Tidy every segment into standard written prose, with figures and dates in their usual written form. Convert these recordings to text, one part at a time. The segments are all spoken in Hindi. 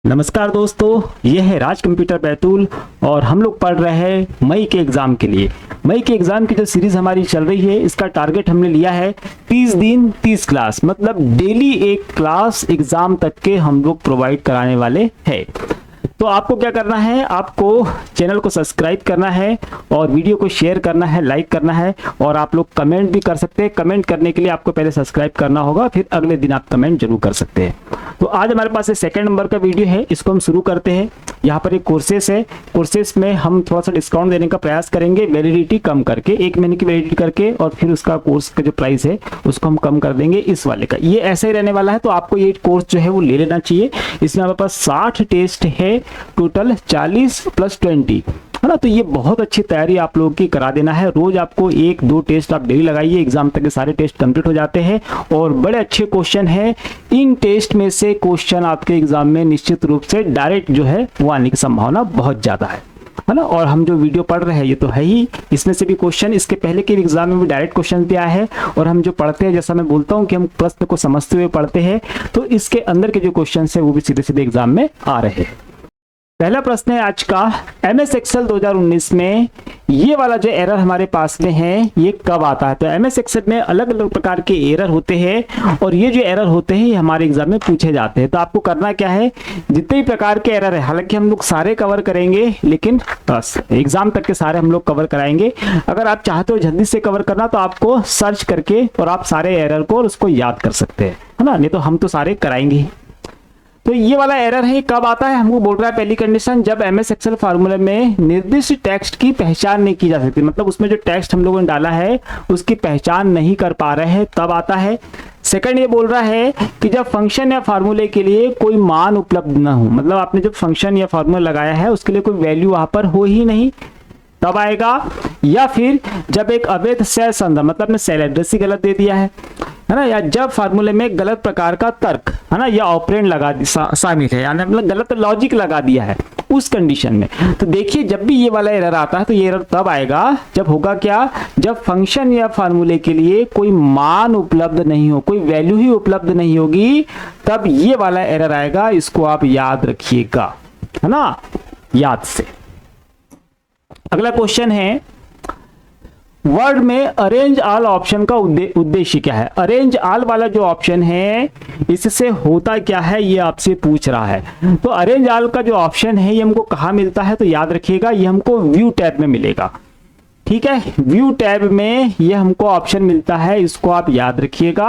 नमस्कार दोस्तों, यह है राज कंप्यूटर बैतूल और हम लोग पढ़ रहे हैं मई के एग्ज़ाम के लिए। मई के एग्ज़ाम की जो सीरीज़ हमारी चल रही है, इसका टारगेट हमने लिया है 30 दिन 30 क्लास, मतलब डेली एक क्लास एग्ज़ाम तक के हम लोग प्रोवाइड कराने वाले हैं। तो आपको क्या करना है, आपको चैनल को सब्सक्राइब करना है और वीडियो को शेयर करना है, लाइक करना है और आप लोग कमेंट भी कर सकते हैं। कमेंट करने के लिए आपको पहले सब्सक्राइब करना होगा, फिर अगले दिन आप कमेंट जरूर कर सकते हैं। तो आज हमारे पास सेकंड नंबर का वीडियो है, इसको हम शुरू करते हैं। यहाँ पर एक कोर्सेस है, कोर्सेस में हम थोड़ा सा डिस्काउंट देने का प्रयास करेंगे, वैलिडिटी कम करके, 1 महीने की वैलिडिटी करके, और फिर उसका कोर्स का जो प्राइस है उसको हम कम कर देंगे। इस वाले का ये ऐसा ही रहने वाला है, तो आपको ये कोर्स जो है वो ले लेना चाहिए। इसमें हमारे पास 60 टेस्ट है, टोटल 40 प्लस 20 है ना। तो ये बहुत अच्छी तैयारी आप लोगों की करा देना है। रोज आपको 1-2 टेस्ट आप डेली लगाइए, एग्जाम तक के सारे टेस्ट कंप्लीट हो जाते हैं और बड़े अच्छे क्वेश्चन है। इन टेस्ट में से क्वेश्चन आपके एग्जाम में निश्चित रूप से डायरेक्ट जो है वो आने की संभावना बहुत ज्यादा है ना। और हम जो वीडियो पढ़ रहे हैं ये तो है ही, इसमें से भी क्वेश्चन इसके पहले के एग्जाम में भी डायरेक्ट क्वेश्चन भी आया है। और हम जो पढ़ते हैं, जैसा मैं बोलता हूँ कि हम प्रश्न को समझते हुए पढ़ते हैं, तो इसके अंदर के जो क्वेश्चन है वो भी सीधे सीधे एग्जाम में आ रहे हैं। पहला प्रश्न है आज का, एमएस एक्सेल 2019 में ये वाला जो एरर हमारे पास में है ये कब आता है। तो एमएस एक्सेल में अलग अलग प्रकार के एरर होते हैं और ये जो एरर होते हैं ये हमारे एग्जाम में पूछे जाते हैं। तो आपको करना क्या है, जितने भी प्रकार के एरर है, हालांकि हम लोग सारे कवर करेंगे, लेकिन बस एग्जाम तक के सारे हम लोग कवर कराएंगे। अगर आप चाहते हो जल्दी से कवर करना तो आपको सर्च करके और आप सारे एरर को और उसको याद कर सकते हैं, है ना। नहीं तो हम तो सारे कराएंगे ही। तो ये वाला एरर है कब आता है, हमको बोल रहा है पहली कंडीशन, जब एमएस एक्सेल फार्मूले में निर्दिष्ट टेक्स्ट की पहचान नहीं की जा सकती, मतलब उसमें जो टेक्स्ट हम लोगों ने डाला है उसकी पहचान नहीं कर पा रहे हैं, तब आता है। सेकंड ये बोल रहा है कि जब फंक्शन या फार्मूले के लिए कोई मान उपलब्ध ना हो, मतलब आपने जब फंक्शन या फार्मूला लगाया है उसके लिए कोई वैल्यू वहां पर हो ही नहीं, तब आएगा। या फिर जब एक अवैध सेल संदर्भ, मतलब आपने सेल एड्रेस ही गलत दे दिया है ना, या जब फार्मूले में गलत प्रकार का तर्क है ना या ऑपरेंड लगा शामिल है, यानी मतलब गलत लॉजिक लगा दिया है, उस कंडीशन में। तो देखिए जब भी ये वाला एरर आता है तो ये एरर तब आएगा जब होगा क्या, जब फंक्शन या फार्मूले के लिए कोई मान उपलब्ध नहीं हो, कोई वैल्यू ही उपलब्ध नहीं होगी, तब ये वाला एरर आएगा। इसको आप याद रखिएगा, है ना, याद से। अगला क्वेश्चन है, वर्ड में अरेंज ऑल ऑप्शन का उद्देश्य क्या है। अरेंज ऑल वाला जो ऑप्शन है इससे होता क्या है ये आपसे पूछ रहा है। तो अरेंज ऑल का जो ऑप्शन है ये हमको कहाँ मिलता है, तो याद रखिएगा ये हमको व्यू टैब में मिलेगा। ठीक है, व्यू टैब में ये हमको ऑप्शन मिलता है, इसको आप याद रखिएगा।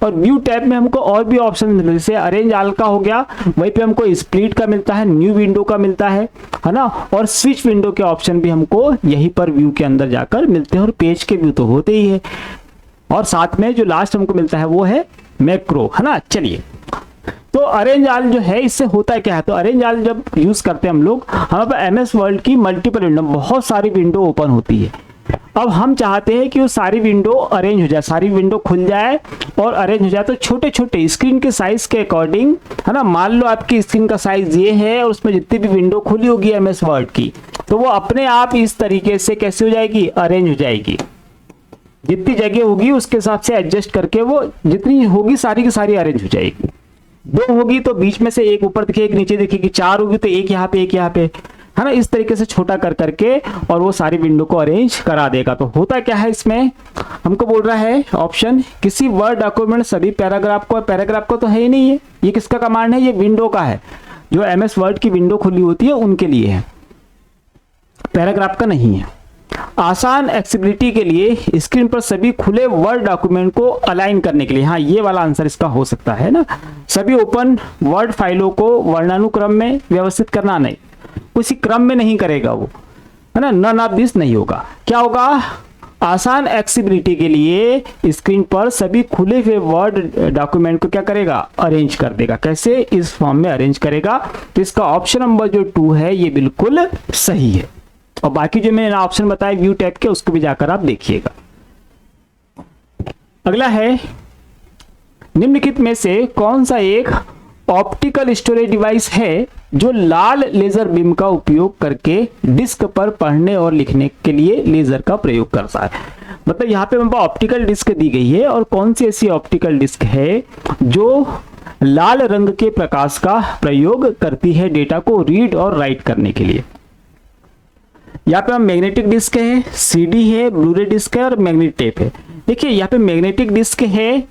और व्यू टैब में हमको और भी ऑप्शन मिलते हैं, जैसे अरेंज ऑल का हो गया, वहीं पे हमको स्प्लिट का मिलता है, न्यू विंडो का मिलता है ना, और स्विच विंडो के ऑप्शन भी हमको यहीं पर व्यू के अंदर जाकर मिलते हैं। और पेज के व्यू तो होते ही है, और साथ में जो लास्ट हमको मिलता है वो है मैक्रो, है ना। चलिए, तो अरेंज ऑल जो है इससे होता है क्या है, तो अरेंज ऑल जब यूज करते हैं हम लोग, हमारे पास एमएस वर्ड की मल्टीपल विंडो, बहुत सारी विंडो ओपन होती है। अब हम चाहते हैं कि वो सारी विंडो अरेंज हो जाए, सारी विंडो खुल जाए और अरेंज हो जाए। तो छोटे छोटे स्क्रीन के साइज के अकॉर्डिंग, है ना, मान लो आपकी स्क्रीन का साइज ये है और उसमें जितनी भी विंडो खुली होगी एमएस वर्ड की, तो वो अपने आप इस तरीके से कैसे हो जाएगी, अरेंज हो जाएगी। जितनी जगह होगी उसके हिसाब से एडजस्ट करके वो जितनी होगी सारी की सारी अरेंज हो जाएगी। 2 होगी तो बीच में से एक ऊपर दिखेगी, एक नीचे दिखेगी। 4 होगी तो एक यहाँ पे, एक यहाँ पे, है ना। इस तरीके से छोटा कर करके और वो सारी विंडो को अरेंज करा देगा। तो होता क्या है इसमें, हमको बोल रहा है ऑप्शन, किसी वर्ड डॉक्यूमेंट सभी पैराग्राफ को तो है ही नहीं है, ये किसका कमांड है, ये विंडो का है, जो एमएस वर्ड की विंडो खुली होती है उनके लिए है, पैराग्राफ का नहीं है। आसान एक्सेसिबिलिटी के लिए स्क्रीन पर सभी खुले वर्ड डॉक्यूमेंट को अलाइन करने के लिए, हाँ ये वाला आंसर इसका हो सकता है ना। सभी ओपन वर्ड फाइलों को वर्णानुक्रम में व्यवस्थित करना, नहीं उसी क्रम में नहीं करेगा वो, है ना, नन ऑफ दिस नहीं होगा। क्या होगा, आसान एक्सेसिबिलिटी के लिए स्क्रीन पर सभी खुले हुए वर्ड डॉक्यूमेंट को क्या करेगा, अरेंज कर देगा। कैसे, इस फॉर्म में अरेंज करेगा। तो इसका ऑप्शन नंबर जो 2 है ये बिल्कुल सही है। और बाकी जो मैंने ऑप्शन बताया व्यू टैब के, उसको भी जाकर आप देखिएगा। अगला है, निम्नलिखित में से कौन सा एक ऑप्टिकल स्टोरेज डिवाइस है जो लाल लेजर बीम का उपयोग करके डिस्क पर पढ़ने और लिखने के लिए लेजर का प्रयोग करता है। मतलब यहाँ पे ऑप्टिकल डिस्क दी गई है, और कौन सी ऐसी ऑप्टिकल डिस्क है जो लाल रंग के प्रकाश का प्रयोग करती है डेटा को रीड और राइट करने के लिए। यहाँ पे हम मैग्नेटिक डिस्क है, सीडी है, ब्लूरे डिस्क है और मैग्नेटिक टेप है। देखिए यहाँ पे मैग्नेटिक डिस्क है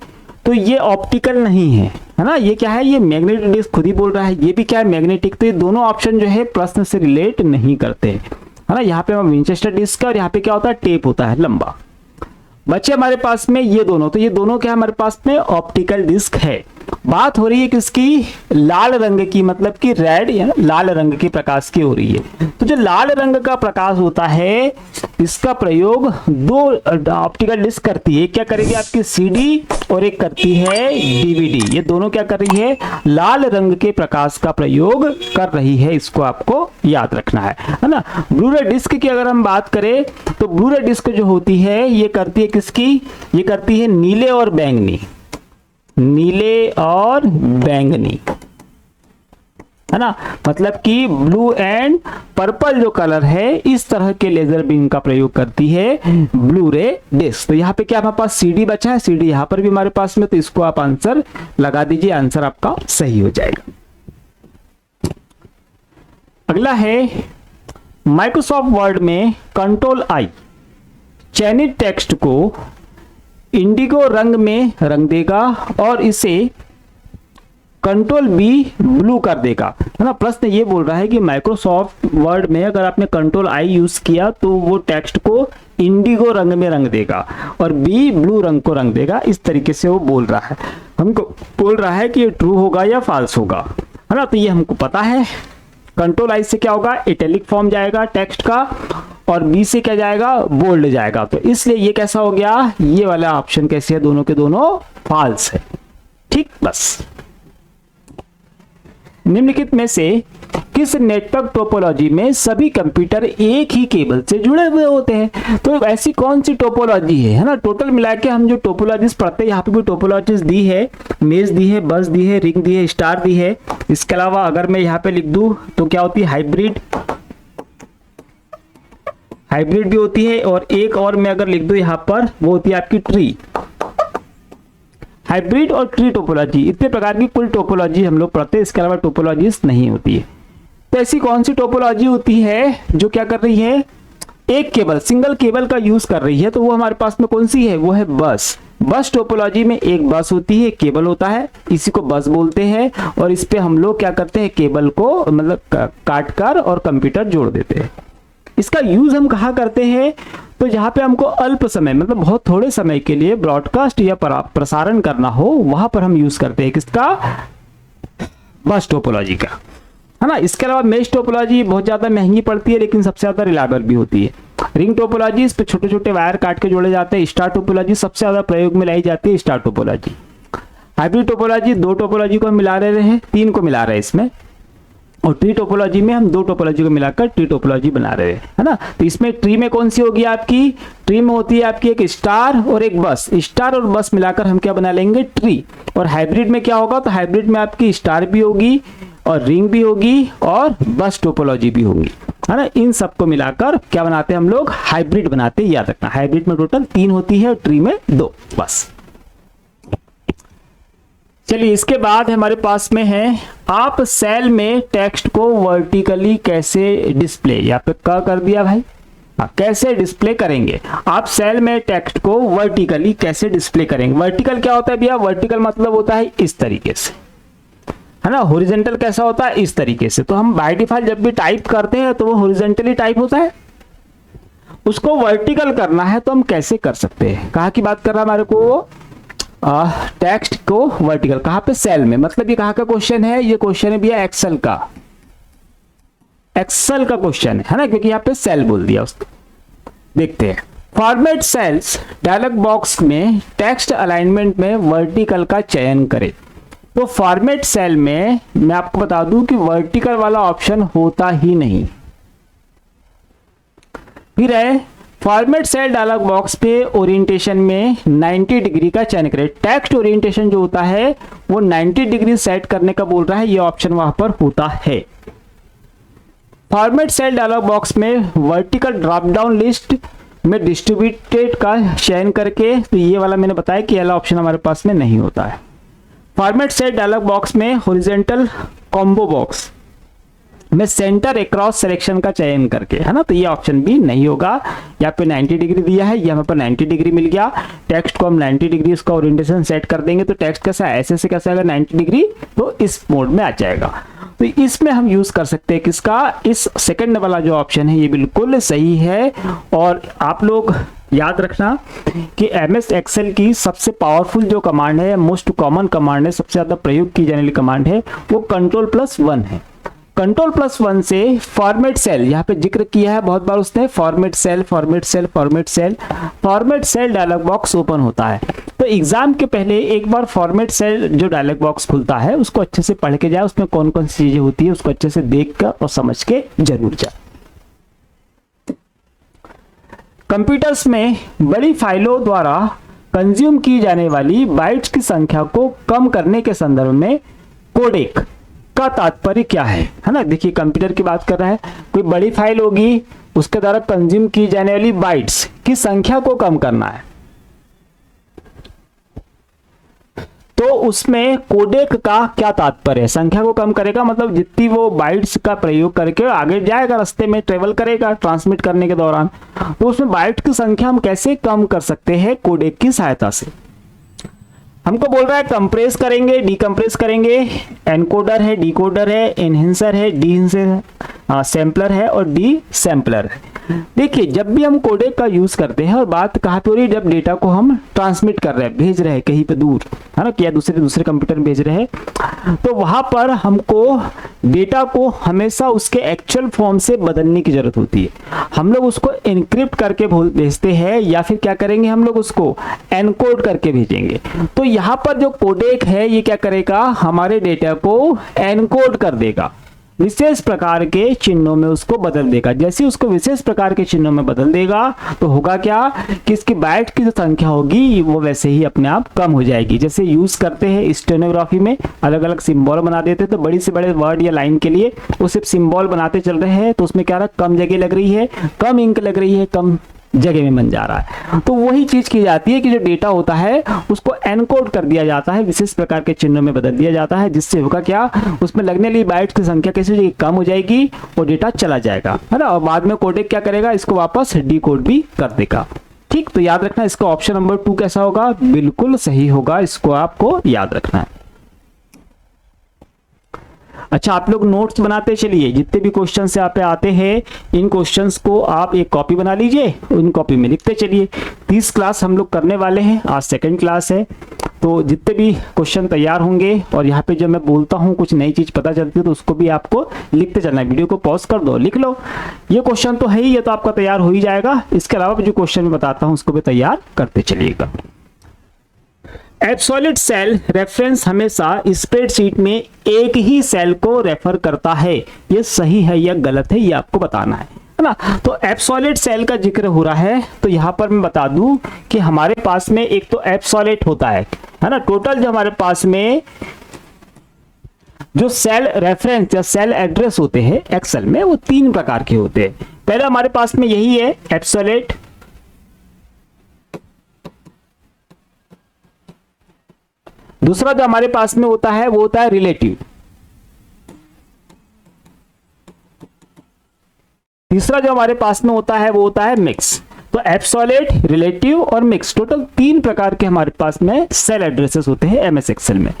तो ये ऑप्टिकल नहीं है, है ना, ये क्या है, ये मैग्नेटिक डिस्क खुद ही बोल रहा है, ये भी क्या है, मैग्नेटिक। तो ये दोनों ऑप्शन जो है प्रश्न से रिलेट नहीं करते, है ना। यहाँ पे हम विंचेस्टर डिस्क है और यहाँ पे क्या होता है, टेप होता है लंबा। बच्चे हमारे पास में ये दोनों, तो ये दोनों क्या हमारे पास में ऑप्टिकल डिस्क है। बात हो रही है किसकी, लाल रंग की, मतलब कि रेड या लाल रंग के प्रकाश की हो रही है। तो जो लाल रंग का प्रकाश होता है इसका प्रयोग दो ऑप्टिकल डिस्क करती है। क्या करेगी आपकी, सीडी और एक करती है डीवीडी। ये दोनों क्या कर रही है, लाल रंग के प्रकाश का प्रयोग कर रही है, इसको आपको याद रखना है ना। ब्लूरे डिस्क की अगर हम बात करें तो ब्लूरे डिस्क जो होती है ये करती है किसकी, ये करती है नीले और बैंगनी, नीले और बैंगनी, है ना। मतलब कि ब्लू एंड पर्पल जो कलर है इस तरह के लेजर बीम का प्रयोग करती है ब्लूरे डिस्क। तो यहाँ पे क्या हमारे पास सीडी बचा है, सीडी यहाँ पर भी हमारे पास में, तो इसको आप आंसर लगा दीजिए, आंसर आपका सही हो जाएगा। अगला है माइक्रोसॉफ्ट वर्ड में कंट्रोल आई चयनित टेक्स्ट को इंडिगो रंग में रंग देगा और इसे कंट्रोल बी ब्लू कर देगा, है ना। प्रश्न ये बोल रहा है कि माइक्रोसॉफ्ट वर्ड में अगर आपने कंट्रोल आई यूज किया तो वो टेक्स्ट को इंडिगो रंग में रंग देगा और बी ब्लू रंग को रंग देगा, इस तरीके से वो बोल रहा है। हमको बोल रहा है कि ये ट्रू होगा या फॉल्स होगा, है ना। तो ये हमको पता है, कंट्रोल आई से क्या होगा, इटैलिक फॉर्म जाएगा टेक्स्ट का और बी से क्या जाएगा, बोल्ड जाएगा। तो इसलिए ये कैसा हो गया, ये वाला ऑप्शन कैसे है, दोनों के दोनों फॉल्स है, ठीक। बस निम्नलिखित में से किस नेटवर्क टोपोलॉजी में सभी कंप्यूटर एक ही केबल से जुड़े हुए होते हैं। तो ऐसी कौन सी टोपोलॉजी है ना। टोटल मिला के हम जो टोपोलॉजीज पढ़ते हैं, यहाँ पे भी टोपोलॉजीज दी है, मेज दी है, बस दी है, रिंग दी है, स्टार दी है। इसके अलावा अगर मैं यहाँ पे लिख दूं तो क्या होती है, हाइब्रिड, हाइब्रिड भी होती है, और एक और मैं अगर लिख दूं यहाँ पर वो होती है आपकी ट्री। हाइब्रिड और ट्री टोपोलॉजी, इतने प्रकार की कुल टोपोलॉजी हम लोग पढ़ते हैं, इसके अलावा टोपोलॉजीज नहीं होती है। तो ऐसी कौन सी टोपोलॉजी होती है जो क्या कर रही है, एक केबल, सिंगल केबल का यूज कर रही है। तो वो हमारे पास में कौन सी है, वो है बस। बस टोपोलॉजी में एक बस होती है, केबल होता है, इसी को बस बोलते हैं, और इस पे हम लोग क्या करते हैं, केबल को मतलब काट कर और कंप्यूटर जोड़ देते हैं। इसका यूज हम कहाँ करते हैं, तो जहां पे हमको अल्प समय मतलब बहुत थोड़े समय के लिए ब्रॉडकास्ट या प्रसारण करना हो, वहां पर हम यूज करते हैं किसका, बस टोपोलॉजी का, है ना। इसके अलावा मेश टोपोलॉजी बहुत ज्यादा महंगी पड़ती है लेकिन सबसे ज्यादा रिलायबल भी होती है। रिंग टोपोलॉजी, इस पे छोटे छोटे वायर काट के जोड़े जाते हैं। स्टार टोपोलॉजी सबसे ज्यादा प्रयोग में लाई जाती है, स्टार टोपोलॉजी। हाइब्रिड टोपोलॉजी, दो टोपोलॉजी को हम मिला रहे हैं, तीन को मिला रहे हैं इसमें, और ट्री टोपोलॉजी में हम दो टोपोलॉजी को मिलाकर ट्री टोपोलॉजी बना रहे हैं, है ना। तो इसमें ट्री में कौन सी होगी आपकी, ट्री में होती है आपकी एक स्टार और एक बस, स्टार और बस मिलाकर हम क्या बना लेंगे, ट्री। और हाइब्रिड में क्या होगा, तो हाइब्रिड में आपकी स्टार भी होगी और रिंग भी होगी और बस टोपोलॉजी भी होगी, है ना। इन सबको मिलाकर क्या बनाते हैं हम लोग, हाइब्रिड बनाते हैं, याद रखना। हाइब्रिड में टोटल 3 होती है और ट्री में 2 बस। चलिए इसके बाद हमारे पास में है, आप सेल में टेक्स्ट को वर्टिकली कैसे डिस्प्ले, यहाँ पे क्या कर दिया भाई, कैसे डिस्प्ले करेंगे। आप सेल में टेक्स्ट को वर्टिकली कैसे डिस्प्ले करेंगे। वर्टिकल क्या होता है भैया, वर्टिकल मतलब होता है इस तरीके से, है ना। हॉरिजॉन्टल कैसा होता है, इस तरीके से। तो हम बाय डिफॉल्ट जब भी टाइप करते हैं तो वो हॉरिजॉन्टली टाइप होता है, उसको वर्टिकल करना है तो हम कैसे कर सकते हैं। कहाँ की बात कर रहा है हमारे को, टेक्स्ट को वर्टिकल, कहाँ पे, सेल में। मतलब ये कहाँ का क्वेश्चन है, ये क्वेश्चन है भैया एक्सेल का, एक्सेल का क्वेश्चन है ना, क्योंकि यहाँ पे सेल बोल दिया उसको। देखते हैं, फॉर्मेट सेल्स डायलॉग बॉक्स में टेक्स्ट अलाइनमेंट में वर्टिकल का चयन करें। तो फॉर्मेट सेल में मैं आपको बता दूं कि वर्टिकल वाला ऑप्शन होता ही नहीं। फिर है, फॉर्मेट सेल डायलॉग बॉक्स पे ओरिएंटेशन में 90 डिग्री का चयन करें। टेक्स्ट ओरिएंटेशन जो होता है वो 90 डिग्री सेट करने का बोल रहा है, ये ऑप्शन वहां पर होता है। फॉर्मेट सेल डायलॉग बॉक्स में वर्टिकल ड्रॉप डाउन लिस्ट में डिस्ट्रीब्यूटेड का चयन करके, तो ये वाला मैंने बताया कि वाला ऑप्शन हमारे पास में नहीं होता है। फॉर्मेट सेल डायलॉग बॉक्स में हॉरिजॉन्टल कॉम्बो बॉक्स में सेंटर अक्रॉस सिलेक्शन का चयन करके, है ना, तो ये ऑप्शन भी नहीं होगा। यहाँ पे 90 डिग्री दिया है, यहाँ पर 90 डिग्री मिल गया। टेक्स्ट को हम 90 डिग्री इसका ओरिएंटेशन सेट कर देंगे तो टेक्स्ट कैसा ऐसे से कैसा आएगा 90 डिग्री, तो इस मोड में आ जाएगा। तो इसमें हम यूज कर सकते हैं किसका, इस सेकंड वाला जो ऑप्शन है ये बिल्कुल सही है। और आप लोग याद रखना कि MS एक्सेल की सबसे पावरफुल जो कमांड है, मोस्ट कॉमन कमांड है, सबसे ज्यादा प्रयोग की जाने वाली कमांड है, वो Ctrl+1 है। Ctrl+1 से फॉर्मेट सेल, यहाँ पे जिक्र किया है बहुत बार उसने, format cell format cell format cell, format cell dialog box open होता है। तो एग्जाम के पहले एक बार फॉर्मेट सेल जो डायलॉग बॉक्स खुलता है उसको अच्छे से पढ़ के जाए, उसमें कौन कौन सी चीजें होती है उसको अच्छे से देख कर और समझ के जरूर जाए। कंप्यूटर्स में बड़ी फाइलों द्वारा कंज्यूम की जाने वाली बाइट्स की संख्या को कम करने के संदर्भ में कोडेक का तात्पर्य क्या है ना। देखिए कंप्यूटर की बात कर रहा है, कोई बड़ी फाइल होगी उसके द्वारा कंज्यूम की जाने वाली बाइट्स की संख्या को कम करना है, तो उसमें कोडेक का क्या तात्पर्य है। संख्या को कम करेगा मतलब जितनी वो बाइट्स का प्रयोग करके आगे जाएगा, रास्ते में ट्रेवल करेगा ट्रांसमिट करने के दौरान, तो उसमें बाइट की संख्या हम कैसे कम कर सकते हैं कोडेक की सहायता से। हमको बोल रहा है कंप्रेस करेंगे, डीकंप्रेस करेंगे, एनकोडर है, डिकोडर है, एनहेंसर है, सैम्पलर है और डी सैम्पलर है। देखिए जब भी हम कोडेक का यूज करते हैं और बात कहाँ पे हो रही है, जब डेटा को हम ट्रांसमिट कर रहे हैं, भेज रहे हैं कहीं पे दूर, है ना, क्या दूसरे कंप्यूटर में भेज रहे हैं, तो वहां पर हमको डेटा को हमेशा उसके एक्चुअल फॉर्म से बदलने की जरूरत होती है। हम लोग उसको एनक्रिप्ट करके भेजते हैं या फिर क्या करेंगे हम लोग उसको एनकोड करके भेजेंगे। तो यहाँ पर जो कोडेक है ये क्या करेगा, हमारे डेटा को एनकोड कर देगा, विशेष प्रकार के चिन्हों में उसको बदल देगा। जैसे उसको विशेष प्रकार के चिन्हों में बदल देगा तो होगा क्या कि इसकी बाइट की जो संख्या होगी वो वैसे ही अपने आप कम हो जाएगी। जैसे यूज करते हैं स्टेनोग्राफी में अलग अलग सिंबल बना देते हैं, तो बड़ी से बड़े वर्ड या लाइन के लिए वो सिर्फ सिंबल बनाते चल रहे हैं, तो उसमें क्या रहा, कम जगह लग रही है, कम इंक लग रही है, कम जगह में बन जा रहा है। तो वही चीज की जाती है कि जो डेटा होता है उसको एनकोड कर दिया जाता है, विशेष प्रकार के चिन्हों में बदल दिया जाता है, जिससे होगा क्या, उसमें लगने वाली बाइट्स की संख्या कैसे हो जाएगी, कम हो जाएगी और डेटा चला जाएगा, है ना। और बाद में कोडेक क्या करेगा, इसको वापस डिकोड भी कर देगा। ठीक, तो याद रखना इसका ऑप्शन नंबर 2 कैसा होगा, बिल्कुल सही होगा, इसको आपको याद रखना है। अच्छा, आप लोग नोट्स बनाते चलिए, जितने भी क्वेश्चन से आप पे आते हैं इन क्वेश्चंस को आप एक कॉपी बना लीजिए, उन कॉपी में लिखते चलिए। 30 क्लास हम लोग करने वाले हैं, आज सेकंड क्लास है, तो जितने भी क्वेश्चन तैयार होंगे और यहाँ पे जब मैं बोलता हूँ कुछ नई चीज पता चलती है तो उसको भी आपको लिखते चलना है। वीडियो को पॉज कर दो, लिख लो। ये क्वेश्चन तो है ही, ये तो आपका तैयार हो ही जाएगा। इसके अलावा जो क्वेश्चन मैं बताता हूँ उसको भी तैयार करते चलिएगा। एब्सोल्यूट सेल रेफरेंस हमेशा स्प्रेडशीट में एक ही सेल को रेफर करता है, ये सही है या गलत है ये आपको बताना है ना। तो एब्सोल्यूट सेल का जिक्र हो रहा है, तो यहां पर मैं बता दूं कि हमारे पास में एक तो एब्सोल्यूट होता है ना। टोटल जो हमारे पास में जो सेल रेफरेंस या सेल एड्रेस होते हैं एक्सेल में वो 3 प्रकार के होते हैं। पहला हमारे पास में यही है एब्सोल्यूट, दूसरा जो हमारे पास में होता है वो होता है रिलेटिव, तीसरा जो हमारे पास में होता है वो होता है मिक्स। तो एब्सोल्यूट, रिलेटिव और मिक्स, टोटल 3 प्रकार के हमारे पास में सेल एड्रेसेस होते हैं एमएस एक्सेल में।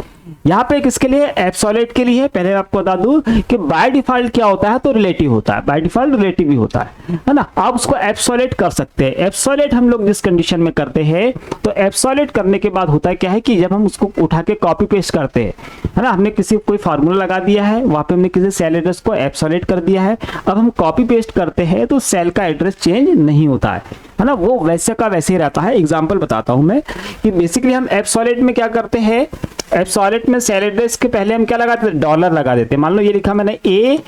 यहाँ पे किसके लिए, एब्सोल्यूट के लिए। पहले आपको बता दूं कि बाय डिफॉल्ट क्या होता है, तो रिलेटिव होता है, बाय डिफॉल्ट रिलेटिव भी होता है ना। आप उसको एब्सोल्यूट कर सकते हैं। एब्सोल्यूट हम लोग जिस कंडीशन में करते हैं, तो एब्सोल्यूट करने के बाद होता है क्या है कि जब हम उसको उठा के कॉपी पेस्ट करते हैं, है ना, हमने किसी कोई फार्मूला लगा दिया है, वहां पे हमने किसी सेल एड्रेस को एब्सोल्यूट कर दिया है, अब हम कॉपी पेस्ट करते हैं तो सेल का एड्रेस चेंज नहीं होता है ना, वो वैसे का वैसे ही रहता है। एग्जांपल बताता हूं मैं कि बेसिकली हम एब्सोल्यूट में क्या करते हैं, एब्सोल्यूट में सेल एड्रेस के पहले हम क्या लगाते हैं, डॉलर लगा देते हैं। मान लो ये लिखा मैंने ए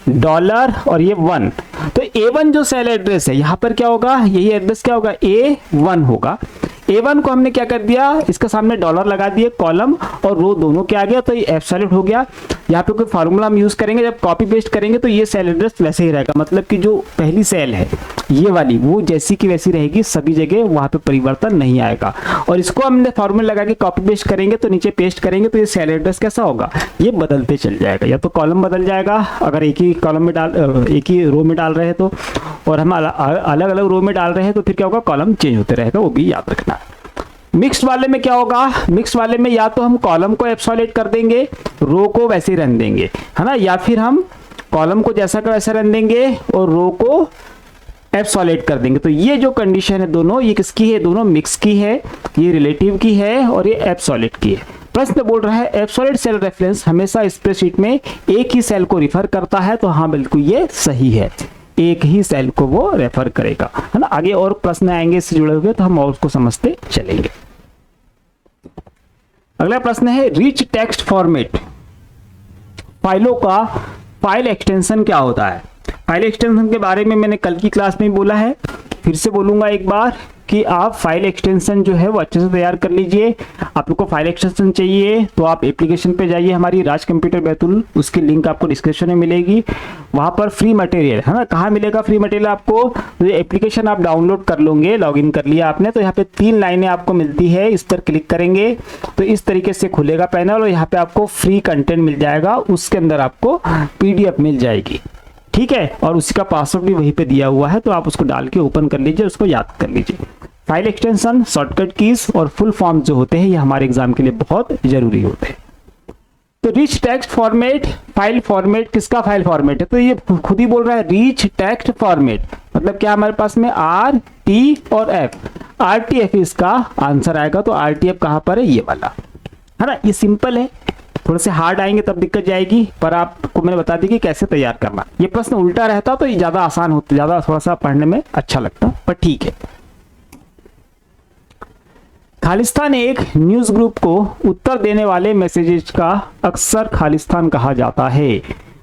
डॉलर और ये 1, तो A1 जो सेल एड्रेस है यहाँ पर क्या होगा, यही एड्रेस क्या होगा, A1 होगा। A1 को हमने क्या कर दिया, इसके सामने डॉलर लगा दिए, कॉलम और रो दोनों के आ गया, तो ये एब्सोल्यूट हो गया। यहाँ पे कोई फार्मूला हम यूज करेंगे, जब कॉपी पेस्ट करेंगे तो ये सेल एड्रेस वैसे ही रहेगा, मतलब कि जो पहली सेल है ये वाली वो जैसी की वैसी रहेगी सभी जगह, वहां पे परिवर्तन नहीं आएगा। और इसको हमने फार्मूला लगा के कॉपी पेस्ट करेंगे तो नीचे पेस्ट करेंगे तो ये सेल एड्रेस कैसा होगा, ये बदलते चल जाएगा, या तो कॉलम बदल जाएगा अगर एक ही कॉलम में एक ही रो में डाल रहे हैं तो, और हम अलग अलग रो में डाल रहे हैं तो फिर क्या होगा, कॉलम चेंज होते रहेगा, वो भी याद रखना है। मिक्स्ड वाले में क्या होगा, मिक्स्ड वाले में या तो हम कॉलम को एब्सोल्यूट कर देंगे, रो को वैसे ही रहने देंगे, है ना, या फिर हम कॉलम को जैसा का वैसा रहने देंगे और रो को एब्सोल्यूट कर देंगे। तो ये जो कंडीशन है दोनों, ये किसकी है, दोनों मिक्स की है, ये रिलेटिव की है और ये एब्सोल्यूट की है। प्रश्न बोल रहा है एब्सोल्यूट सेल रेफरेंस हमेशा स्प्रेडशीट में एक ही सेल को रिफर करता है, तो हाँ बिल्कुल ये सही है, एक ही सेल को वो रेफर करेगा, है ना। आगे और प्रश्न आएंगे इससे जुड़े हुए तो हम और उसको समझते चलेंगे। अगला प्रश्न है रिच टेक्स्ट फॉर्मेट फाइलों का फाइल एक्सटेंशन क्या होता है। फाइल एक्सटेंशन के बारे में मैंने कल की क्लास में बोला है, फिर से बोलूंगा एक बार कि आप फाइल एक्सटेंशन जो है वो अच्छे से तैयार कर लीजिए। आपको फाइल एक्सटेंशन चाहिए तो आप एप्लीकेशन पे जाइए, हमारी राज कंप्यूटर बैतूल, उसकी लिंक आपको डिस्क्रिप्शन में मिलेगी, वहां पर फ्री मटेरियल है ना। कहाँ मिलेगा फ्री मटेरियल आपको, तो ये एप्लीकेशन आप डाउनलोड कर लोगे, लॉगिन कर लिया आपने, तो यहाँ पे 3 लाइनें आपको मिलती है, इस पर क्लिक करेंगे तो इस तरीके से खुलेगा पैनल और यहाँ पे आपको फ्री कंटेंट मिल जाएगा, उसके अंदर आपको PDF मिल जाएगी, ठीक है, और उसी का पासवर्ड भी वहीं पे दिया हुआ है, तो आप उसको डाल के ओपन कर लीजिए, उसको याद कर लीजिए। फाइल एक्सटेंशन, शॉर्टकट कीज और फुल फॉर्म जो होते हैं ये हमारे एग्जाम के लिए बहुत जरूरी होते हैं। तो rich text format, file format किसका फाइल फॉर्मेट है, तो ये खुद ही बोल रहा है रिच टेक्स्ट फॉर्मेट, मतलब क्या हमारे पास में RT और F, RTF इसका आंसर आएगा, तो RTF कहां पर है, ये वाला, है ना। ये सिंपल है, थोड़े से हार्ड आएंगे तब दिक्कत जाएगी, पर आपको मैंने बता दी कि कैसे तैयार करना। ये प्रश्न उल्टा रहता तो ये ज्यादा आसान होता, ज्यादा थोड़ा सा पढ़ने में अच्छा लगता, पर ठीक है। खालिस्तान एक न्यूज ग्रुप को उत्तर देने वाले मैसेजेस का अक्सर खालिस्तान कहा जाता है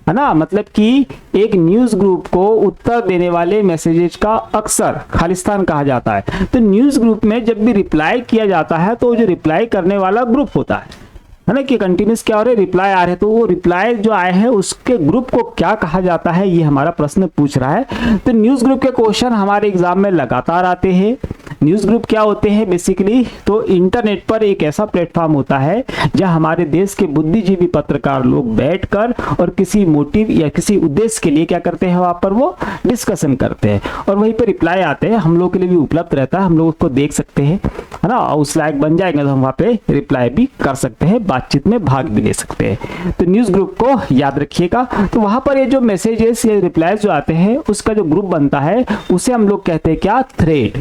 ना, मतलब कि एक न्यूज ग्रुप को उत्तर देने वाले मैसेजेस का अक्सर खालिस्तान कहा जाता है। तो न्यूज ग्रुप में जब भी रिप्लाई किया जाता है तो जो रिप्लाई करने वाला ग्रुप होता है ना, कि कंटिन्यूस क्या हो रहे रिप्लाई आ रहे, तो वो रिप्लाई जो आए हैं उसके ग्रुप को क्या कहा जाता है, ये हमारा प्रश्न पूछ रहा है। तो न्यूज ग्रुप के क्वेश्चन हमारे एग्जाम में लगातार आते हैं। न्यूज ग्रुप क्या होते हैं बेसिकली, तो इंटरनेट पर एक ऐसा प्लेटफॉर्म होता है जहां हमारे देश के बुद्धिजीवी पत्रकार लोग बैठकर और किसी मोटिव या किसी उद्देश्य के लिए क्या करते हैं, वहां पर वो डिस्कशन करते हैं और वहीं पर रिप्लाई आते हैं, हम लोग के लिए भी उपलब्ध रहता है, हम लोग उसको देख सकते हैं, है ना, और उस लायक बन जाएंगे तो हम वहाँ पे रिप्लाई भी कर सकते हैं, बातचीत में भाग भी ले सकते हैं। तो न्यूज ग्रुप को याद रखिएगा। तो वहां पर ये जो मैसेजेस या रिप्लाईज जो आते हैं उसका जो ग्रुप बनता है उसे हम लोग कहते हैं क्या, थ्रेड,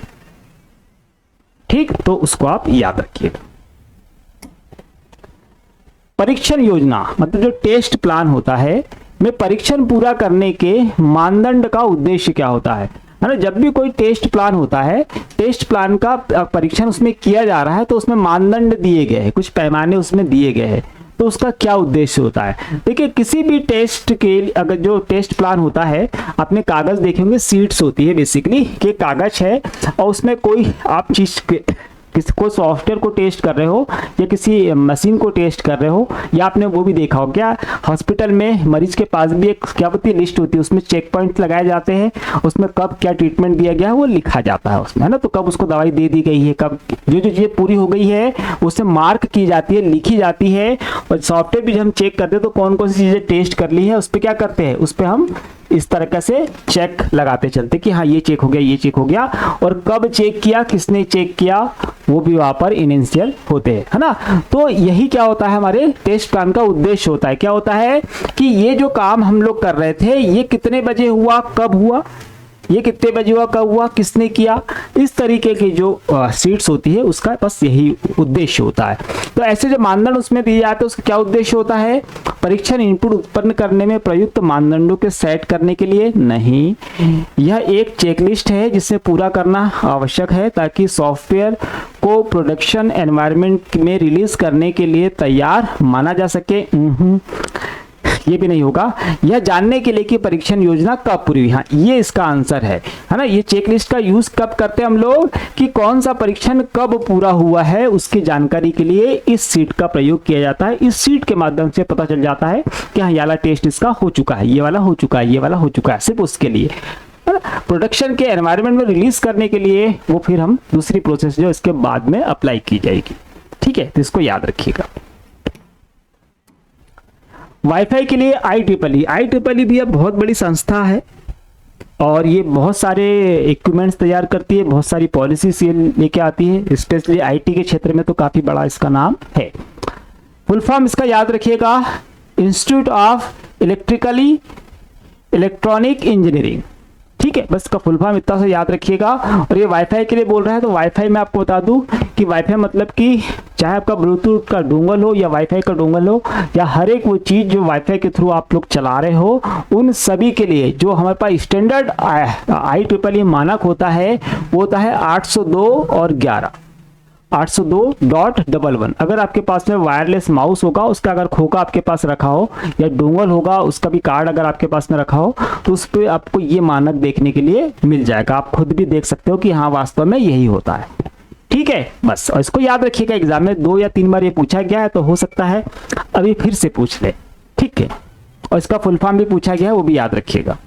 ठीक, तो उसको आप याद रखिएगा। परीक्षण योजना मतलब जो टेस्ट प्लान होता है में परीक्षण पूरा करने के मानदंड का उद्देश्य क्या होता है ना। जब भी कोई टेस्ट प्लान होता है, टेस्ट प्लान का परीक्षण उसमें किया जा रहा है तो उसमें मानदंड दिए गए हैं, कुछ पैमाने उसमें दिए गए हैं, तो उसका क्या उद्देश्य होता है। देखिए किसी भी टेस्ट के अगर जो टेस्ट प्लान होता है, आपने कागज देखे होंगे, सीट्स होती है बेसिकली, कि कागज है और उसमें कोई आप चीज कोई सॉफ्टवेयर को टेस्ट कर रहे हो या किसी मशीन को टेस्ट कर रहे हो, या आपने वो भी देखा हो क्या, हॉस्पिटल में मरीज के पास भी एक क्या होती है, लिस्ट होती है, उसमें चेक पॉइंट लगाए जाते हैं, उसमें कब क्या ट्रीटमेंट दिया गया है वो लिखा जाता है उसमें, है ना। तो कब उसको दवाई दे दी गई है, कब जो जो चीजें पूरी हो गई है उससे मार्क की जाती है, लिखी जाती है। और सॉफ्टवेयर भी जब हम चेक करते हैं तो कौन कौन सी चीजें टेस्ट कर ली है उस पर क्या करते हैं, उस पर हम इस तरह से चेक लगाते चलते कि हाँ ये चेक हो गया, ये चेक हो गया, और कब चेक किया, किसने चेक किया, वो भी वहां पर इनिशियल होते हैं, है ना। तो यही क्या होता है, हमारे टेस्ट प्लान का उद्देश्य होता है, क्या होता है कि ये जो काम हम लोग कर रहे थे ये कितने बजे हुआ, कब हुआ, ये कितने बजे हुआ, कब हुआ, किसने किया, इस तरीके की जो सीट्स होती है उसका बस यही उद्देश्य होता है। तो ऐसे जो मानदंड उसमें दिए जाते हैं उसका क्या उद्देश्य होता है, परीक्षण इनपुट उत्पन्न करने में प्रयुक्त मानदंडों के सेट करने के लिए नहीं, यह एक चेकलिस्ट है जिसे पूरा करना आवश्यक है ताकि सॉफ्टवेयर को प्रोडक्शन एनवायरनमेंट में रिलीज करने के लिए तैयार माना जा सके। ये भी नहीं होगा। यह जानने के लिए कि परीक्षण योजना कब पूरी हुई, हाँ ये इसका आंसर है ना। ये चेक लिस्ट का यूज कब करते हैं हम लोग कि कौन सा परीक्षण कब पूरा हुआ है उसकी जानकारी के लिए इस सीट का प्रयोग किया जाता है। इस सीट के माध्यम से पता चल जाता है कि हाँ ये वाला टेस्ट इसका हो चुका है, ये वाला हो चुका है, ये वाला हो चुका है, सिर्फ उसके लिए। प्रोडक्शन के एनवायरनमेंट में रिलीज करने के लिए वो फिर हम दूसरी प्रोसेस जो इसके बाद में अप्लाई की जाएगी, ठीक है, तो इसको याद रखिएगा। वाईफाई के लिए IEEE भी अब बहुत बड़ी संस्था है और ये बहुत सारे इक्विपमेंट्स तैयार करती है, बहुत सारी पॉलिसीज ये लेके आती है, स्पेशली IT के क्षेत्र में तो काफी बड़ा इसका नाम है। फुल फॉर्म इसका याद रखिएगा, इंस्टीट्यूट ऑफ इलेक्ट्रॉनिक इंजीनियरिंग, ठीक है, बस इसका फुल फॉर्म इतना से याद रखिएगा। और ये वाईफाई के लिए बोल रहा है तो वाईफाई में आपको बता दूं कि वाईफाई मतलब कि चाहे आपका ब्लूटूथ का डोंगल हो या वाईफाई का डोंगल हो या हर एक वो चीज जो वाईफाई के थ्रू आप लोग चला रहे हो, उन सभी के लिए जो हमारे पास स्टैंडर्ड IEEE मानक होता है वो होता है 802 और 11, 802.11। अगर आपके पास में वायरलेस माउस होगा, उसका अगर खोखा आपके पास रखा हो या डोंगल होगा उसका भी कार्ड अगर आपके पास में रखा हो तो उस पर आपको ये मानक देखने के लिए मिल जाएगा। आप खुद भी देख सकते हो कि हाँ वास्तव में यही होता है, ठीक है बस। और इसको याद रखिएगा, एग्जाम में 2 या 3 बार ये पूछा गया है तो हो सकता है अभी फिर से पूछ ले, ठीक है। और इसका फुल फॉर्म भी पूछा गया है, वो भी याद रखिएगा।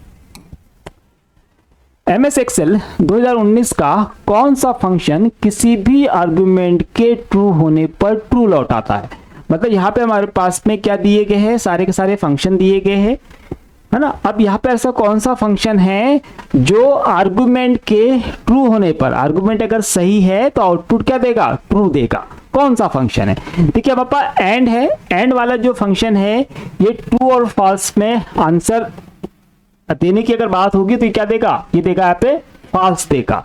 MS Excel 2019 का कौन सा फंक्शन किसी भी आर्गुमेंट के ट्रू होने पर ट्रू लौटाता है? मतलब यहाँ पे हमारे पास में क्या दिए गए हैं, सारे के सारे फंक्शन दिए गए हैं, है ना। अब यहाँ पे ऐसा कौन सा फंक्शन है जो आर्गुमेंट के ट्रू होने पर, आर्गुमेंट अगर सही है तो आउटपुट क्या देगा, ट्रू देगा। कौन सा फंक्शन है? देखिए अब आपका एंड है, एंड वाला जो फंक्शन है ये ट्रू और फॉल्स में आंसर देने की अगर बात होगी तो ये क्या देगा, ये देगा यहाँ पे फॉल्स देगा।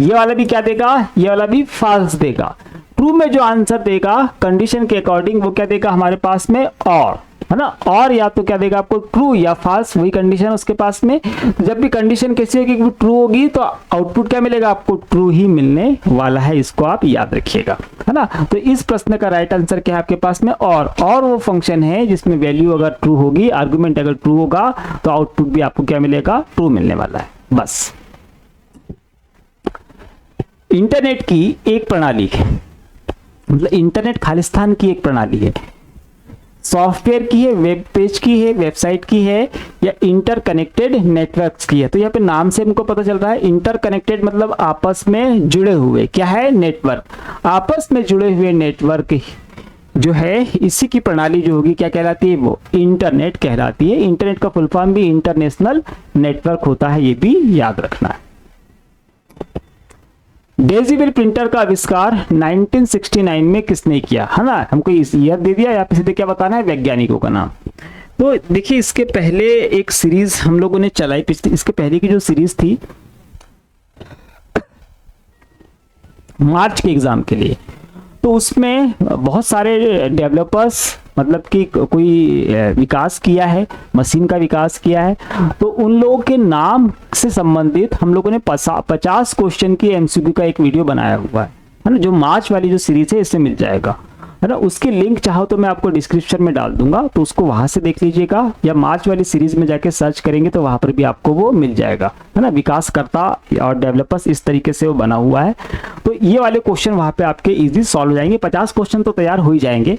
ये वाला भी क्या देगा, ये वाला भी फॉल्स देगा। ट्रू में जो आंसर देगा कंडीशन के अकॉर्डिंग वो क्या देगा हमारे पास में, और है ना, और या तो क्या देगा आपको ट्रू या फॉल्स, वही कंडीशन उसके पास में। जब भी कंडीशन कैसी होगी कि ट्रू होगी तो आउटपुट क्या मिलेगा आपको, ट्रू ही मिलने वाला है। इसको आप याद रखिएगा, है ना। तो इस प्रश्न का राइट आंसर क्या है आपके पास में, और वो फंक्शन है जिसमें वैल्यू अगर ट्रू होगी, आर्गुमेंट अगर ट्रू होगा तो आउटपुट भी आपको क्या मिलेगा, ट्रू मिलने वाला है, बस। इंटरनेट की एक प्रणाली है, मतलब इंटरनेट खालिस्तान की एक प्रणाली है, सॉफ्टवेयर की है, वेब पेज की है, वेबसाइट की है, या इंटरकनेक्टेड नेटवर्क्स की है। तो यहाँ पे नाम से हमको पता चल रहा है इंटरकनेक्टेड मतलब आपस में जुड़े हुए, क्या है, नेटवर्क। आपस में जुड़े हुए नेटवर्क जो है इसी की प्रणाली जो होगी क्या कहलाती है, वो इंटरनेट कहलाती है। इंटरनेट का फुल फॉर्म भी इंटरनेशनल नेटवर्क होता है, ये भी याद रखना है। डेजीबल प्रिंटर का आविष्कार 1969 में किसने किया, है ना। हमको इस ईयर दे दिया, या फिर सीधे क्या बताना है, वैज्ञानिकों का नाम। तो देखिए इसके पहले एक सीरीज हम लोगों ने चलाई, पिछली इसके पहले की जो सीरीज थी मार्च के एग्जाम के लिए, तो उसमें बहुत सारे डेवलपर्स मतलब कि कोई विकास किया है, मशीन का विकास किया है, तो उन लोगों के नाम से संबंधित हम लोगों ने 50 क्वेश्चन की MCQ का एक वीडियो बनाया हुआ है ना, जो मार्च वाली जो सीरीज है इससे मिल जाएगा, है ना। उसकी लिंक चाहो तो मैं आपको डिस्क्रिप्शन में डाल दूंगा, तो उसको वहां से देख लीजिएगा, या मार्च वाली सीरीज में जाके सर्च करेंगे तो वहां पर भी आपको वो मिल जाएगा, है ना। विकासकर्ता और डेवलपर्स इस तरीके से वो बना हुआ है, तो ये वाले क्वेश्चन वहां पे आपके इजी सॉल्व हो जाएंगे। 50 क्वेश्चन तो तैयार हो ही जाएंगे।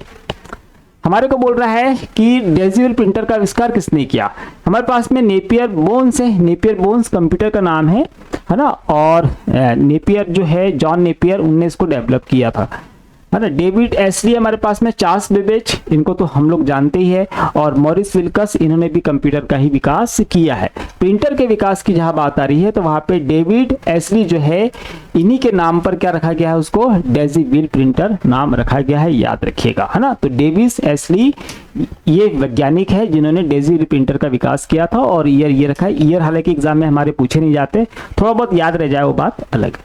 हमारे को बोल रहा है कि डेजीबल प्रिंटर का आविष्कार किसने किया। हमारे पास में नेपियर बोन्स है, नेपियर बोन्स कंप्यूटर का नाम है ना। और नेपियर जो है, जॉन नेपियर, उनने इसको डेवलप किया था, है ना। डेविड एसली हमारे पास में, चार्ल्स बेबेज, इनको तो हम लोग जानते ही है, और मॉरिस विल्कस, इन्होंने भी कंप्यूटर का ही विकास किया है। प्रिंटर के विकास की जहां बात आ रही है तो वहां पे डेविड एसली जो है, इन्हीं के नाम पर क्या रखा गया है, उसको डेजीबल प्रिंटर नाम रखा गया है, याद रखिएगा, है ना। तो डेविड एसली ये वैज्ञानिक है जिन्होंने डेजीबल प्रिंटर का विकास किया था, और ईयर ये रखा है। ईयर हालांकि एग्जाम में हमारे पूछे नहीं जाते, थोड़ा बहुत याद रह जाए वो बात अलग।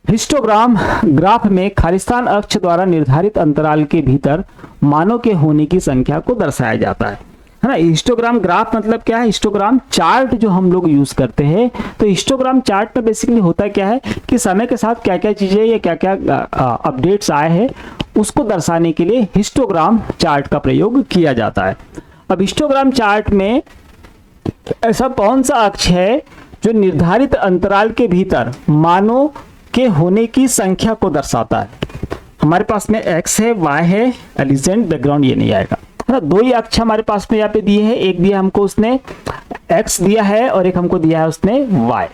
हिस्टोग्राम ग्राफ में खालिस्तान अक्ष द्वारा निर्धारित अंतराल के भीतर मानों के होने की संख्या को दर्शाया जाता है ना। हिस्टोग्राम ग्राफ मतलब क्या है, हिस्टोग्राम चार्ट जो हम लोग यूज करते हैं, तो हिस्टोग्राम चार्ट में बेसिकली होता क्या है कि समय के साथ क्या क्या चीजें या क्या क्या अपडेट्स आए हैं उसको दर्शाने के लिए हिस्टोग्राम चार्ट का प्रयोग किया जाता है। अब हिस्टोग्राम चार्ट में ऐसा कौन सा अक्ष है जो निर्धारित अंतराल के भीतर मानों के होने की संख्या को दर्शाता है? हमारे पास में x है, y है, एलिजेंट बैकग्राउंड ये नहीं आएगा, है ना। दो ही अक्ष हमारे पास में यहाँ पे दिए हैं, एक दिया हमको उसने x दिया है और एक हमको दिया है उसने y।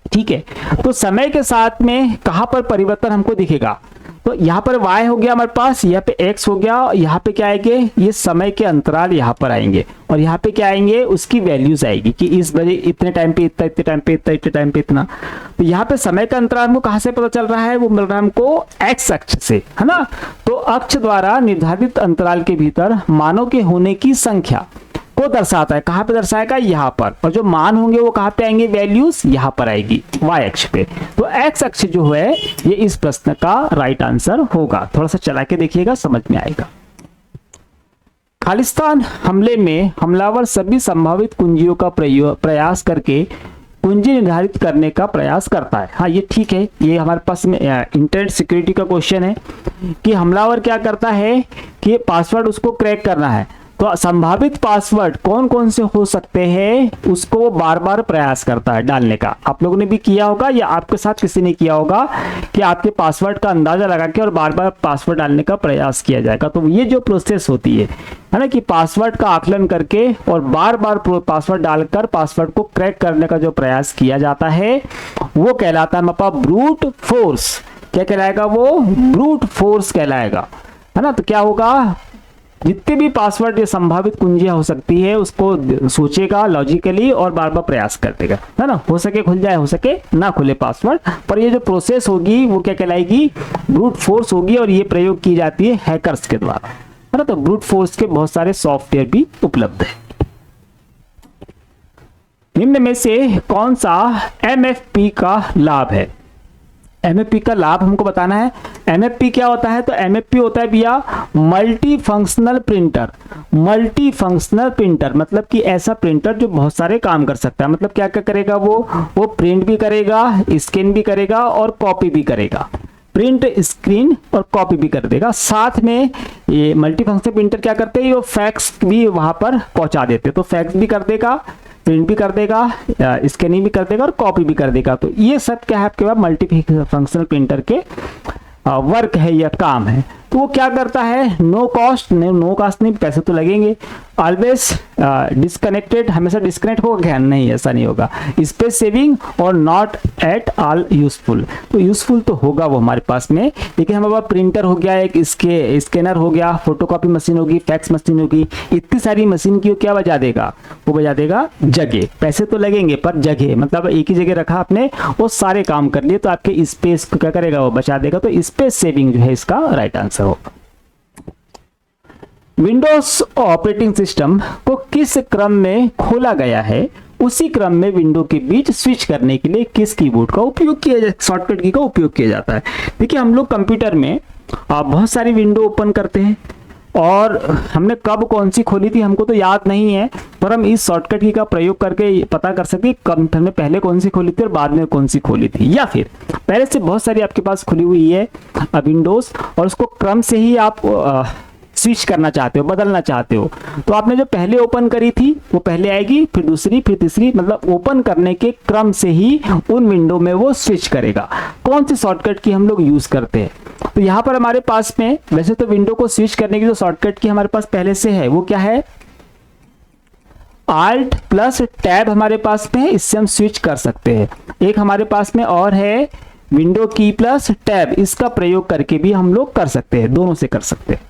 ठीक है, तो समय के साथ में कहां पर परिवर्तन हमको दिखेगा? तो यहाँ पर y हो गया हमारे पास, यहाँ पे x हो गया, यहाँ पे क्या आएंगे? ये समय के अंतराल यहाँ पर आएंगे और यहाँ पे क्या आएंगे? उसकी वैल्यूज आएगी कि इस बजे इतने टाइम पे इतना, इतने टाइम पे इतना, इतने टाइम पे इतना। तो यहाँ पे समय का अंतराल हमको कहाँ से पता चल रहा है? वो मिल रहा है हमको x अक्ष से, है ना। तो अक्ष द्वारा निर्धारित अंतराल के भीतर मानों के होने की संख्या को दर्शाता है। कहां पे दर्शाएगा? यहाँ पर। और जो मान होंगे वो कहां पे आएंगे? वैल्यूज यहाँ पर आएगी y अक्ष पे। तो x अक्ष जो है ये इस प्रश्न का राइट आंसर होगा। थोड़ा सा चला के देखिएगा, समझ में आएगा। खालिस्तान हमले में हमलावर सभी संभावित कुंजियों का प्रयास करके कुंजी निर्धारित करने का प्रयास करता है। हाँ, ये ठीक है, ये हमारे पास में इंटरनेट सिक्योरिटी का क्वेश्चन है कि हमलावर क्या करता है कि पासवर्ड उसको क्रैक करना है। तो संभावित पासवर्ड कौन कौन से हो सकते हैं उसको वो बार बार प्रयास करता है डालने का। आप लोगों ने भी किया होगा या आपके साथ किसी ने किया होगा कि आपके पासवर्ड का अंदाजा लगा के और बार बार पासवर्ड डालने का प्रयास किया जाएगा। तो ये जो प्रोसेस होती है ना, कि पासवर्ड का आकलन करके और बार बार पासवर्ड डालकर पासवर्ड को क्रैक करने का जो प्रयास किया जाता है वो कहलाता है हमारे पास ब्रूट फोर्स। क्या कहलाएगा? वो ब्रूट फोर्स कहलाएगा, है ना। तो क्या होगा? जितने भी पासवर्ड या संभावित कुंजियां हो सकती है उसको सोचेगा लॉजिकली और बार बार प्रयास कर देगा, है ना। हो सके खुल जाए, हो सके ना खुले पासवर्ड, पर ये जो प्रोसेस होगी वो क्या कहलाएगी? ब्रूट फोर्स होगी। और ये प्रयोग की जाती है हैकर्स के द्वारा, है ना। तो ब्रूट फोर्स के बहुत सारे सॉफ्टवेयर भी उपलब्ध है। निम्न में से कौन सा MFP का लाभ है? MFP का लाभ हमको बताना है। MFP क्या होता है? तो MFP होता है भैया multi functional printer. Multi functional printer मतलब कि ऐसा प्रिंटर जो बहुत सारे काम कर सकता है। मतलब क्या क्या करेगा? वो प्रिंट भी करेगा, स्कैन भी करेगा और कॉपी भी करेगा। प्रिंट, स्क्रीन और कॉपी भी कर देगा। साथ में ये मल्टी फंक्शनल प्रिंटर क्या करते हैं? ये फैक्स भी वहां पर पहुंचा देते, तो फैक्स भी कर देगा, प्रिंट भी कर देगा, स्कैनिंग भी कर देगा और कॉपी भी कर देगा। तो ये सब क्या है आपके पास मल्टी फंक्शनल प्रिंटर के वर्क है या काम है। तो वो क्या करता है? नो कॉस्ट नहीं, पैसे तो लगेंगे। ऑलवेज डिस्कनेक्टेड, हमेशा डिस्कनेक्ट होगा क्या? नहीं, ऐसा नहीं होगा। स्पेस सेविंग और नॉट एट ऑल यूजफुल। तो यूजफुल तो होगा वो हमारे पास में, लेकिन हमारे पास प्रिंटर हो गया, एक स्कैनर हो गया, फोटोकॉपी मशीन होगी, फैक्स मशीन होगी, इतनी सारी मशीन की क्या बजा देगा? वो बजा देगा जगह। पैसे तो लगेंगे पर जगह, मतलब एक ही जगह रखा आपने, वो सारे काम कर लिए, तो आपके स्पेस को क्या करेगा? वो बचा देगा। तो स्पेस सेविंग जो है इसका राइट आंसर होगा। विंडोज ऑपरेटिंग सिस्टम को किस क्रम में खोला गया है, उसी क्रम में विंडो के बीच स्विच करने के लिए किस कीबोर्ड का उपयोग किया जाता है? शॉर्टकट की का उपयोग किया जाता है। देखिए, हम लोग कंप्यूटर में बहुत सारी विंडो ओपन करते हैं और हमने कब कौन सी खोली थी हमको तो याद नहीं है, पर हम इस शॉर्टकट की का प्रयोग करके पता कर सकते हैं कब हमने पहले कौन सी खोली थी और बाद में कौन सी खोली थी। या फिर पहले से बहुत सारी आपके पास खुली हुई है विंडोज और उसको क्रम से ही आप स्विच करना चाहते हो, बदलना चाहते हो, तो आपने जो पहले ओपन करी थी वो पहले आएगी, फिर दूसरी, फिर तीसरी, मतलब ओपन करने के क्रम से ही उन विंडो में वो स्विच करेगा। कौन सी शॉर्टकट की हम लोग यूज करते हैं? तो यहाँ पर हमारे पास में वैसे तो विंडो को स्विच करने की जो शॉर्टकट की हमारे पास पहले से है वो क्या है? Alt प्लस टैब हमारे पास में है, इससे हम स्विच कर सकते हैं। एक हमारे पास में और है विंडो की प्लस टैब, इसका प्रयोग करके भी हम लोग कर सकते हैं, दोनों से कर सकते हैं,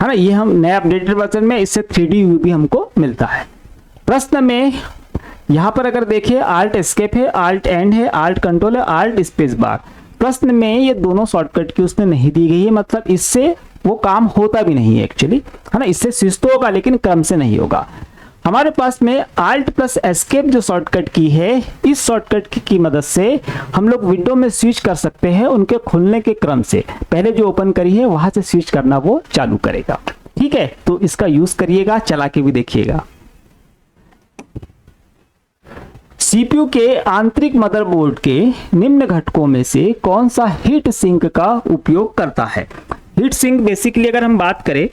है ना। ये हम नया अपडेटेड वर्जन में इससे 3D व्यू भी हमको मिलता है। प्रश्न में यहां पर अगर देखिए Alt एस्केप है, Alt एंड है, Alt कंट्रोल है, Alt स्पेस बार। प्रश्न में ये दोनों शॉर्टकट की उसने नहीं दी गई है, मतलब इससे वो काम होता भी नहीं है एक्चुअली, है ना। इससे स्विच तो होगा लेकिन क्रम से नहीं होगा। हमारे पास में Alt प्लस एस्केप जो शॉर्टकट की है, इस शॉर्टकट की मदद से हम लोग विंडो में स्विच कर सकते हैं उनके खुलने के क्रम से। पहले जो ओपन करी है वहां से स्विच करना वो चालू करेगा। ठीक है, तो इसका यूज करिएगा, चला के भी देखिएगा। सीपीयू के आंतरिक मदरबोर्ड के निम्न घटकों में से कौन सा हीट सिंक का उपयोग करता है? हीट सिंक बेसिकली अगर हम बात करें,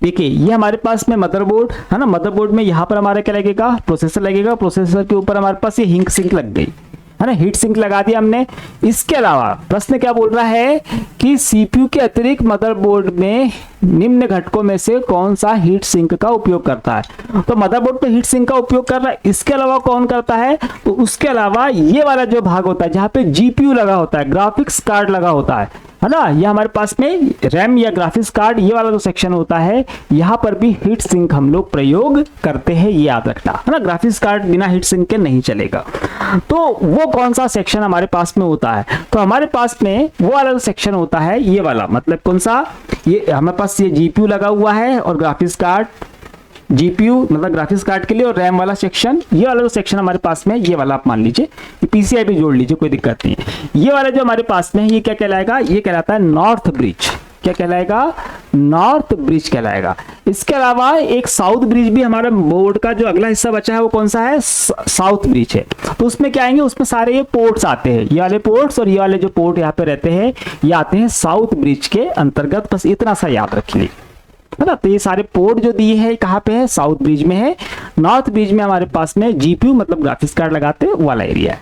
देखिए ये हमारे पास में मदरबोर्ड है ना, मदरबोर्ड में यहाँ पर हमारा क्या लगेगा, प्रोसेसर लगेगा, प्रोसेसर के ऊपर हमारे पास ये हीट सिंक लग गई है ना, हीट सिंक लगा दिया हमने। इसके अलावा प्रश्न क्या बोल रहा है कि सीपीयू के अतिरिक्त मदरबोर्ड में निम्न घटकों में से कौन सा हीट सिंक का उपयोग करता है? तो मदरबोर्ड पे हीट सिंक का उपयोग कर रहा है, इसके अलावा कौन करता है? तो उसके अलावा ये वाला जो भाग होता है जहाँ पे जीपीयू लगा होता है, ग्राफिक्स कार्ड लगा होता है ना, ये हमारे पास में रैम या ग्राफिक्स कार्ड, ये वाला जो सेक्शन होता है, यहाँ पर भी हीट सिंक हम लोग प्रयोग करते हैं, ये याद रखना है ना। ग्राफिक्स कार्ड बिना हीट सिंक के नहीं चलेगा। तो वो कौन सा सेक्शन हमारे पास में होता है? तो हमारे पास में वो वाला जो सेक्शन होता है, ये वाला, मतलब कौन सा, ये हमारे पास ये जीपीयू लगा हुआ है और ग्राफिक्स कार्ड, जीपीयू मतलब ग्राफिक्स कार्ड के लिए, और रैम वाला सेक्शन, ये वाला जो सेक्शन हमारे पास में, ये वाला आप मान लीजिए, पीसीआई भी जोड़ लीजिए, कोई दिक्कत नहीं है। ये वाला जो हमारे पास में है, ये क्या कहलाएगा? ये कहलाता है नॉर्थ ब्रिज। क्या कहलाएगा? नॉर्थ ब्रिज कहलाएगा। इसके अलावा एक साउथ ब्रिज भी हमारा बोर्ड का जो अगला हिस्सा बचा है वो कौन सा है? साउथ ब्रिज है। तो उसमें क्या आएंगे? उसमें सारे ये पोर्ट्स आते हैं, ये वाले पोर्ट्स और ये वाले जो पोर्ट यहाँ पे रहते हैं, ये आते हैं साउथ ब्रिज के अंतर्गत। बस इतना सा याद रखिए है ना। तो ये सारे पोर्ट जो दिए हैं कहाँ पे है? साउथ ब्रिज में है। नॉर्थ ब्रिज में हमारे पास में जीपीयू मतलब ग्राफिक्स कार्ड लगाते हैं वाला एरिया है।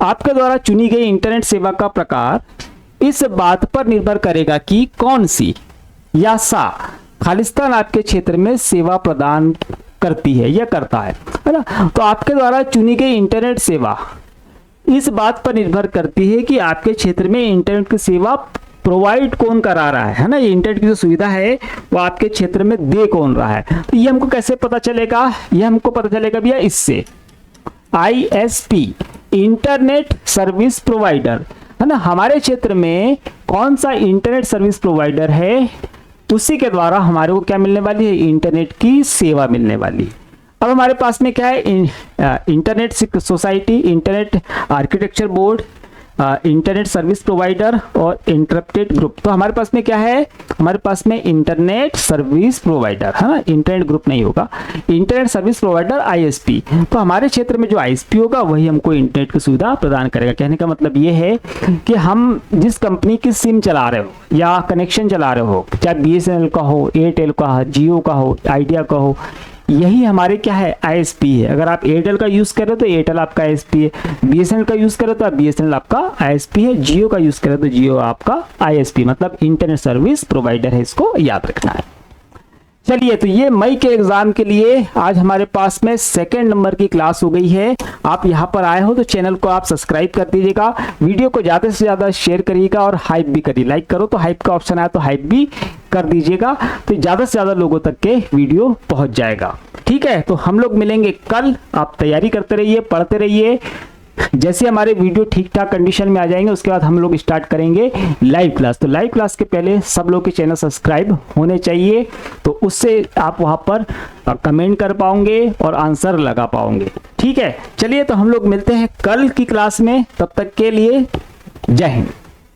आपके द्वारा चुनी गई इंटरनेट सेवा का प्रकार इस बात पर निर्भर करेगा कि कौन सी या सा खालिस्तान आपके क्षेत्र में सेवा प्रदान करती है या करता है ना। तो आपके द्वारा चुनी गई इंटरनेट सेवा इस बात पर निर्भर करती है कि आपके क्षेत्र में इंटरनेट की सेवा प्रोवाइड कौन करा रहा है ना। ये इंटरनेट की जो सुविधा है वो आपके क्षेत्र में दे कौन रहा है। तो ये हमको कैसे पता चलेगा? ये हमको पता चलेगा भैया इससे, ISP इंटरनेट सर्विस प्रोवाइडर है ना। हमारे क्षेत्र में कौन सा इंटरनेट सर्विस प्रोवाइडर है, उसी के द्वारा हमारे को क्या मिलने वाली है? इंटरनेट की सेवा मिलने वाली। अब हमारे पास में क्या है? Internet society, internet architecture board, internet service provider और इंटरप्टेड ग्रुप। तो हमारे पास में क्या है? हमारे पास में इंटरनेट सर्विस प्रोवाइडर है ना, इंटरनेट ग्रुप नहीं होगा, इंटरनेट सर्विस प्रोवाइडर ISP। तो हमारे क्षेत्र में जो ISP होगा वही हमको इंटरनेट की सुविधा प्रदान करेगा। कहने का मतलब ये है कि हम जिस कंपनी की सिम चला रहे हो या कनेक्शन चला रहे हो, चाहे BSNL का हो, एयरटेल का हो, जियो का हो, आइडिया का हो, यही हमारे क्या है? ISP है। अगर आप एयरटेल का यूज करें तो एयरटेल आपका ISP है, BSNL का यूज करें तो BSNL आपका ISP है, जियो का यूज करें तो जियो आपका ISP मतलब इंटरनेट सर्विस प्रोवाइडर है। इसको याद रखना है। चलिए, तो ये मई के एग्जाम के लिए आज हमारे पास में सेकंड नंबर की क्लास हो गई है। आप यहाँ पर आए हो तो चैनल को आप सब्सक्राइब कर दीजिएगा, वीडियो को ज़्यादा से ज़्यादा शेयर करिएगा और हाइप भी करिए। लाइक करो तो हाइप का ऑप्शन आया तो हाइप भी कर दीजिएगा, तो ज़्यादा से ज़्यादा लोगों तक के वीडियो पहुँच जाएगा। ठीक है, तो हम लोग मिलेंगे कल। आप तैयारी करते रहिए, पढ़ते रहिए। जैसे हमारे वीडियो ठीक ठाक कंडीशन में आ जाएंगे उसके बाद हम लोग स्टार्ट करेंगे लाइव क्लास। तो लाइव क्लास के पहले सब लोग के चैनल सब्सक्राइब होने चाहिए, तो उससे आप वहां पर कमेंट कर पाओगे और आंसर लगा पाओगे। ठीक है, चलिए तो हम लोग मिलते हैं कल की क्लास में। तब तक के लिए जय हिंद।